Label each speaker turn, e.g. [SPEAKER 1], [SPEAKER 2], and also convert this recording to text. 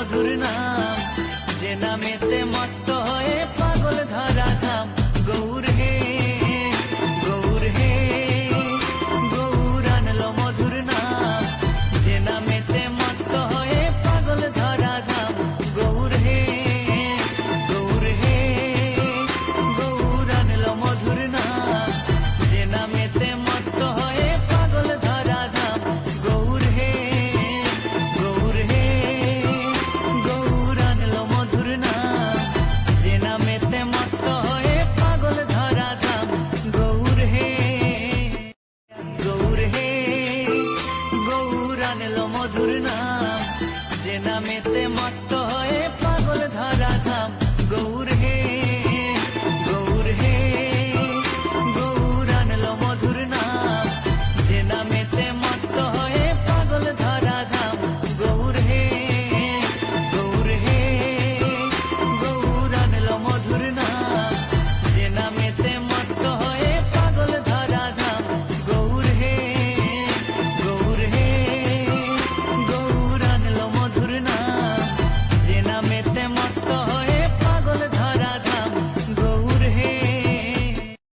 [SPEAKER 1] মধুর নাম, যে নামেতে মত্ত হয়ে পাগল ধরা ধাম। গৌর হে গৌর হে, গৌর আনলো মধুর নাম, যে নামেতে মত্ত হয়ে পাগল ধরা ধাম। গৌর হে গৌর হে, গৌর আনলো মধুর নাম, যে নামেতে মত্ত হয়ে পাগল ধরা ধাম। গৌর হে গৌর হে, গৌর আনলো মধুর নাম, যে নামেতে মত্ত হয়ে পাগল ধরা ধাম। গৌর হে গৌর হে, গৌর আনলো মধুর নাম, যে নামেতে মত্ত হয়ে